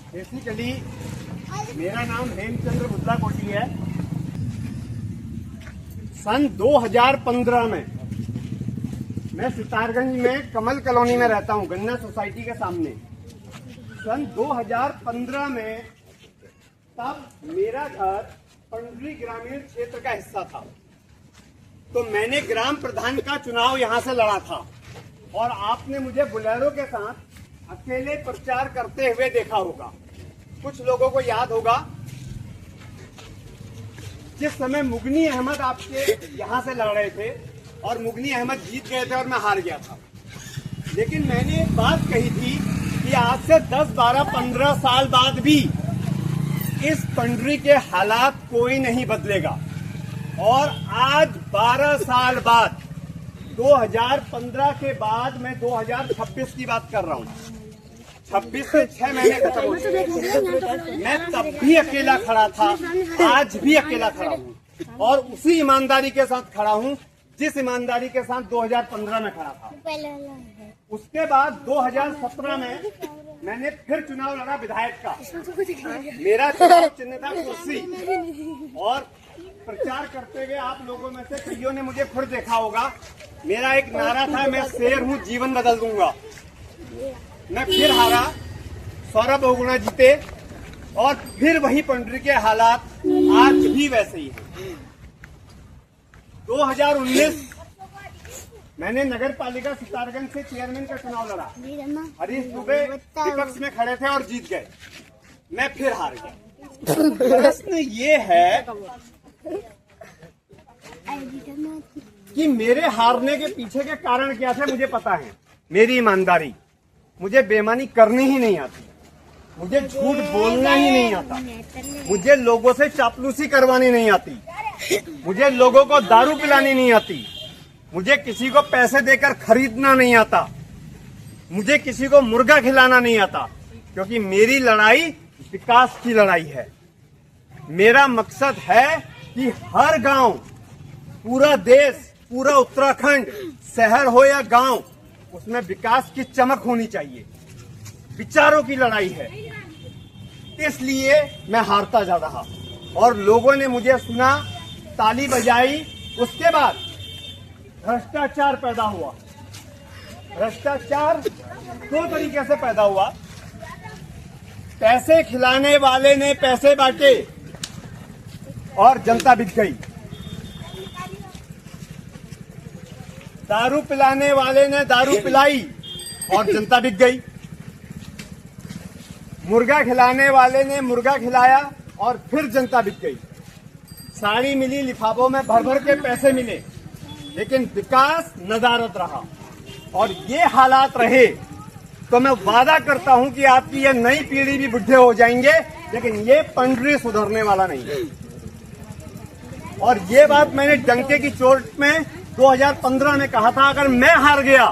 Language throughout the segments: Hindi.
बेसिकली मेरा नाम हेमचंद्र बुद्लाकोटी है। सन 2015 में मैं सितारगंज में कमल कॉलोनी में रहता हूँ, गन्ना सोसाइटी के सामने। सन 2015 में तब मेरा घर पंडरी ग्रामीण क्षेत्र का हिस्सा था, तो मैंने ग्राम प्रधान का चुनाव यहाँ से लड़ा था और आपने मुझे बुलेरो के साथ अकेले प्रचार करते हुए देखा होगा। कुछ लोगों को याद होगा जिस समय मुगनी अहमद आपके यहाँ से लड़ रहे थे और मुगनी अहमद जीत गए थे और मैं हार गया था। लेकिन मैंने एक बात कही थी कि आज से 10, 12, 15 साल बाद भी इस पंडरी के हालात कोई नहीं बदलेगा। और आज 12 साल बाद 2015 के बाद मैं 2026 की बात कर रहा हूँ। 26 से 6 महीने खत्म हो चुके। मैं तब भी अकेला खड़ा था, आज भी अकेला खड़ा हूँ और उसी ईमानदारी के साथ खड़ा हूँ जिस ईमानदारी के साथ 2015 में खड़ा था। उसके बाद 2017 में मैंने फिर चुनाव लड़ा विधायक का। मेरा चुनाव चिन्ह था कुर्सी और प्रचार करते हुए आप लोगों में से कईयों ने मुझे फिर देखा होगा। मेरा एक नारा था, मैं शेर हूँ जीवन बदल दूंगा। मैं फिर हारा, सौरभ बहुगुणा जीते और फिर वही पंडरी के हालात आज भी वैसे ही हैं। 2019 मैंने नगर पालिका सितारगंज से चेयरमैन का चुनाव लड़ा। हरीश दुबे विपक्ष में खड़े थे और जीत गए। मैं फिर हार गया। प्रश्न ये है कि मेरे हारने के पीछे के कारण क्या थे मुझे पता है। मेरी ईमानदारी, मुझे बेईमानी करनी ही नहीं आती, मुझे झूठ बोलना ही नहीं आता, मुझे लोगों से चापलूसी करवानी नहीं आती, मुझे लोगों को दारू पिलानी नहीं आती, मुझे किसी को पैसे देकर खरीदना नहीं आता, मुझे किसी को मुर्गा खिलाना नहीं आता, क्योंकि मेरी लड़ाई विकास की लड़ाई है। मेरा मकसद है कि हर गांव, पूरा देश, पूरा उत्तराखंड, शहर हो या गांव, उसमें विकास की चमक होनी चाहिए। विचारों की लड़ाई है, इसलिए मैं हारता जा रहा और लोगों ने मुझे सुना, ताली बजाई। उसके बाद भ्रष्टाचार पैदा हुआ। भ्रष्टाचार 2 तरीके से पैदा हुआ। पैसे खिलाने वाले ने पैसे बांटे और जनता बिक गई। दारू पिलाने वाले ने दारू पिलाई और जनता बिक गई। मुर्गा खिलाने वाले ने मुर्गा खिलाया और फिर जनता बिक गई। साड़ी मिली, लिफाफों में भर भर के पैसे मिले, लेकिन विकास नदारद रहा। और ये हालात रहे तो मैं वादा करता हूं कि आपकी ये नई पीढ़ी भी बुढ़े हो जाएंगे, लेकिन ये पंडरी सुधरने वाला नहीं है। और ये बात मैंने डंके की चोट में 2015 में कहा था, अगर मैं हार गया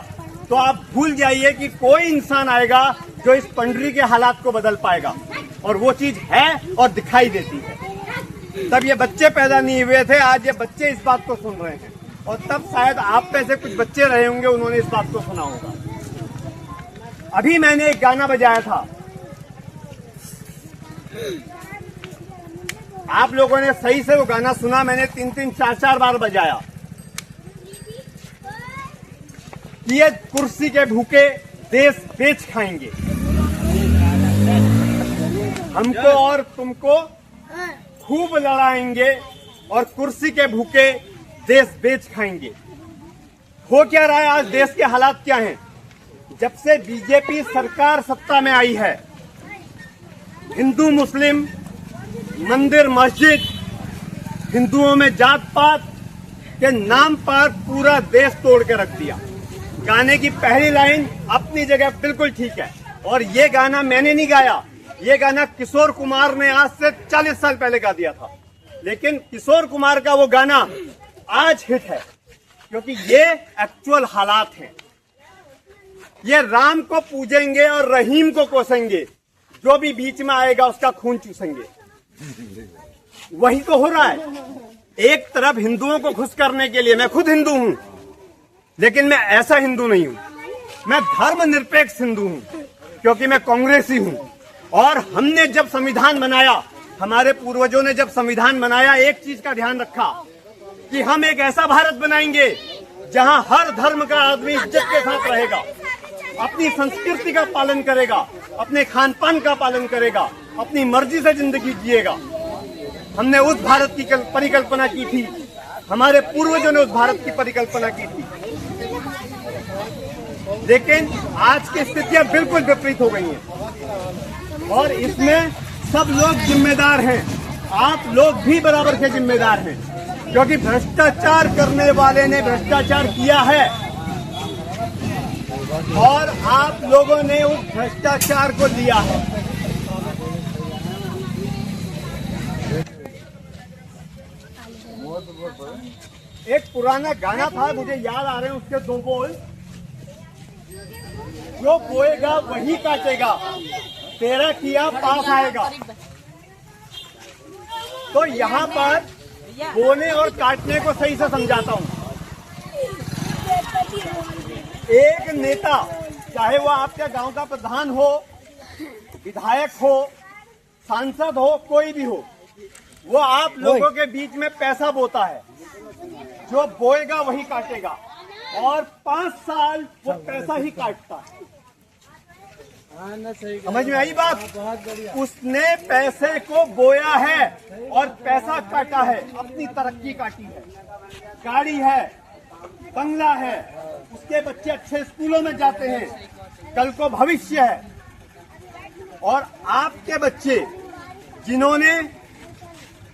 तो आप भूल जाइए कि कोई इंसान आएगा जो इस पंडरी के हालात को बदल पाएगा। और वो चीज है और दिखाई देती है। तब ये बच्चे पैदा नहीं हुए थे, आज ये बच्चे इस बात को सुन रहे हैं। और तब शायद आप में से कुछ बच्चे रहे होंगे, उन्होंने इस बात को सुना होगा। अभी मैंने एक गाना बजाया था, आप लोगों ने सही से वो गाना सुना। मैंने 3-3, 4-4 बार बजाया कि ये कुर्सी के भूखे देश बेच खाएंगे, हमको और तुमको खूब लड़ाएंगे और कुर्सी के भूखे देश बेच खाएंगे। हो क्या रहा है, आज देश के हालात क्या हैं? जब से बीजेपी सरकार सत्ता में आई है, हिंदू मुस्लिम, मंदिर मस्जिद, हिंदुओं में जात पात के नाम पर पूरा देश तोड़ के रख दिया। गाने की पहली लाइन अपनी जगह बिल्कुल ठीक है, और ये गाना मैंने नहीं गाया, ये गाना किशोर कुमार ने आज से 40 साल पहले गा दिया था। लेकिन किशोर कुमार का वो गाना आज हिट है, क्योंकि ये एक्चुअल हालात हैं। ये राम को पूजेंगे और रहीम को कोसेंगे, जो भी बीच में आएगा उसका खून चूसेंगे। वही तो हो रहा है। एक तरफ हिंदुओं को खुश करने के लिए, मैं खुद हिंदू हूं, लेकिन मैं ऐसा हिंदू नहीं हूं, मैं धर्मनिरपेक्ष हिंदू हूं, क्योंकि मैं कांग्रेसी हूं। और हमने जब संविधान बनाया, हमारे पूर्वजों ने जब संविधान बनाया, एक चीज का ध्यान रखा कि हम एक ऐसा भारत बनाएंगे जहां हर धर्म का आदमी इज्जत के साथ रहेगा, अपनी संस्कृति का पालन करेगा, अपने खान पान का पालन करेगा, अपनी मर्जी से जिंदगी जिएगा। हमने उस भारत की परिकल्पना की थी, हमारे पूर्वजों ने उस भारत की परिकल्पना की थी। लेकिन आज की स्थितियां बिल्कुल विपरीत हो गई हैं और इसमें सब लोग जिम्मेदार हैं। आप लोग भी बराबर के जिम्मेदार हैं, क्योंकि भ्रष्टाचार करने वाले ने भ्रष्टाचार किया है और आप लोगों ने उस भ्रष्टाचार को लिया है। एक पुराना गाना था, मुझे याद आ रहे हैं उसके दो बोल, जो बोएगा वही काटेगा, तेरा किया पास आएगा। तो यहाँ पर बोने और काटने को सही से समझाता हूँ। एक नेता, चाहे वो आपके गांव का प्रधान हो, विधायक हो, सांसद हो, कोई भी हो, वो आप लोगों के बीच में पैसा बोता है। जो बोएगा वही काटेगा और 5 साल वो पैसा ही काटता है। समझ में आई बात? उसने पैसे को बोया है और पैसा काटा है, अपनी तरक्की काटी है, गाड़ी है, बंगला है, उसके बच्चे अच्छे स्कूलों में जाते हैं, कल को भविष्य है। और आपके बच्चे जिन्होंने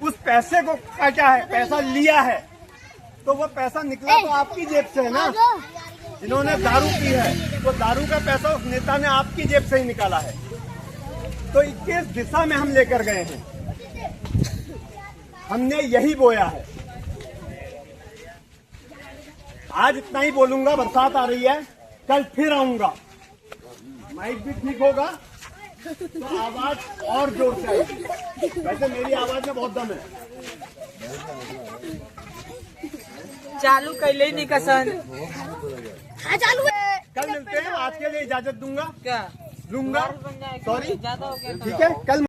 उस पैसे को काटा है, पैसा लिया है, तो वो पैसा निकला तो आपकी जेब से है ना। जिन्होंने दारू पी है, तो दारू का पैसा उस नेता ने आपकी जेब से ही निकाला है। तो किस दिशा में हम लेकर गए हैं? हमने यही बोया है। आज इतना ही बोलूंगा, बरसात आ रही है, कल फिर आऊंगा, माइक भी ठीक होगा तो आवाज और जोर से आएगी। वैसे मेरी आवाज में बहुत दम है। चालू कैले नहीं कसन। चालू है। कल मिलते हैं, आज के लिए इजाजत दूंगा, क्या लूंगा, सॉरी, ज्यादा हो गया ठीक है, कल